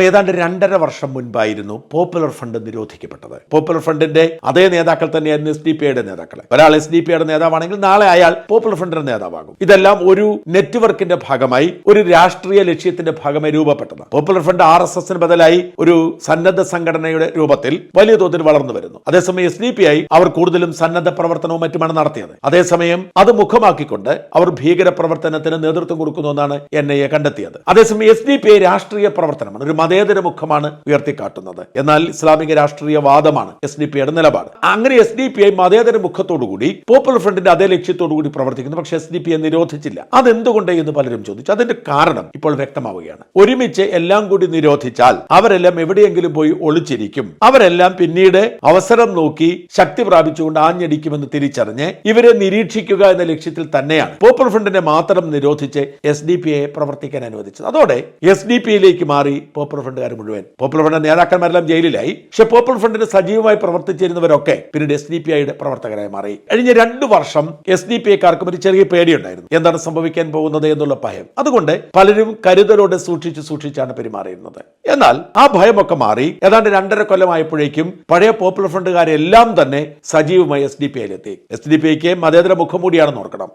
ഏതാണ്ട് 2.5 വർഷം മുൻപായിരുന്നു popular fund നിരോധിക്കപ്പെട്ടത്. Popular ഫണ്ടിന്റെ അതേ നേതാക്കൾ തന്നെയായിരുന്നു SDP-യുടെ നേതാക്കൾ. ഒരാൾ SDP-യുടെ നേതാവാണെങ്കിൽ നാളെ അയാൾ പോപ്പുലർ ഫണ്ടിന്റെ നേതാവാകും. ഇതെല്ലാം ഒരു നെറ്റ്വർക്കിന്റെ ഭാഗമായി, ഒരു രാഷ്ട്രീയ ലക്ഷ്യത്തിന്റെ ഭാഗമായി രൂപപ്പെട്ടത്. പോപ്പുലർ ഫണ്ട് RSSന് ബദലായി ഒരു സന്നദ്ധ സംഘടനയുടെ രൂപത്തിൽ വലിയ തോതിൽ വളർന്നു വരുന്നു. അതേസമയം SDPI അവർ കൂടുതലും സന്നദ്ധ പ്രവർത്തനവും മറ്റുമാണ് നടത്തിയത്. അതേസമയം അത് മുഖമാക്കിക്കൊണ്ട് അവർ ഭീകര പ്രവർത്തനത്തിന് നേതൃത്വം കൊടുക്കുന്നു എന്നാണ് NIA കണ്ടെത്തിയത്. അതേസമയം SDPI രാഷ്ട്രീയ പ്രവർത്തനമാണ്, ഒരു മതേതര മുഖമാണ് ഉയർത്തിക്കാട്ടുന്നത്. എന്നാൽ ഇസ്ലാമിക രാഷ്ട്രീയവാദമാണ് SDP-യുടെ നിലപാട്. അങ്ങനെ SDP-I മതേതര മുഖത്തോടുകൂടി പോപ്പുലർ ഫ്രണ്ടിന്റെ അതേ ലക്ഷ്യത്തോടുകൂടി പ്രവർത്തിക്കുന്നു. പക്ഷേ SDP-യെ നിരോധിച്ചില്ല. അതെന്തുകൊണ്ട് എന്ന് പലരും ചോദിച്ചു. അതിന്റെ കാരണം ഇപ്പോൾ വ്യക്തമാവുകയാണ്. ഒരുമിച്ച് എല്ലാം കൂടി നിരോധിച്ചാൽ അവരെല്ലാം എവിടെയെങ്കിലും പോയി ഒളിച്ചിരിക്കും. അവരെല്ലാം പിന്നീട് അവസരം നോക്കി ശക്തി പ്രാപിച്ചുകൊണ്ട് ആഞ്ഞടിക്കുമെന്ന് തിരിച്ചറിഞ്ഞ് ഇവരെ നിരീക്ഷിക്കുക എന്ന ലക്ഷ്യത്തിൽ തന്നെയാണ് പോപ്പുലർ ഫ്രണ്ടിനെ മാത്രം നിരോധിച്ച് SDP-യെ പ്രവർത്തിക്കാൻ അനുവദിച്ചത്. അതോടെ SDP-യിലേക്ക് മാറി പോപ്പുലർ ഫ്രണ്ടുകാർ മുഴുവൻ. പോപ്പുലർ ഫ്രണ്ട് നേതാക്കന്മാരെല്ലാം ജയിലിലായി. പക്ഷെ പോപ്പുലർ ഫ്രണ്ടിന് സജീവമായി പ്രവർത്തിച്ചിരുന്നവരൊക്കെ പിന്നീട് SDP-യുടെ പ്രവർത്തകരായി മാറി. കഴിഞ്ഞ 2 വർഷം SDP-ക്കാർക്കും ഒരു ചെറിയ പേടിയുണ്ടായിരുന്നു, എന്താണ് സംഭവിക്കാൻ പോകുന്നത് എന്നുള്ള ഭയം. അതുകൊണ്ട് പലരും കരുതലോടെ സൂക്ഷിച്ചാണ് പെരുമാറിയിരുന്നത്. എന്നാൽ ആ ഭയമൊക്കെ മാറി ഏതാണ്ട് 2.5 കൊല്ലമായപ്പോഴേക്കും പഴയ പോപ്പുലർ ഫ്രണ്ടുകാരെല്ലാം തന്നെ സജീവമായി SDP-യിലെത്തി. SDP-ക്ക് മതേതര മുഖം കൂടിയാണെന്ന് ഓർക്കണം.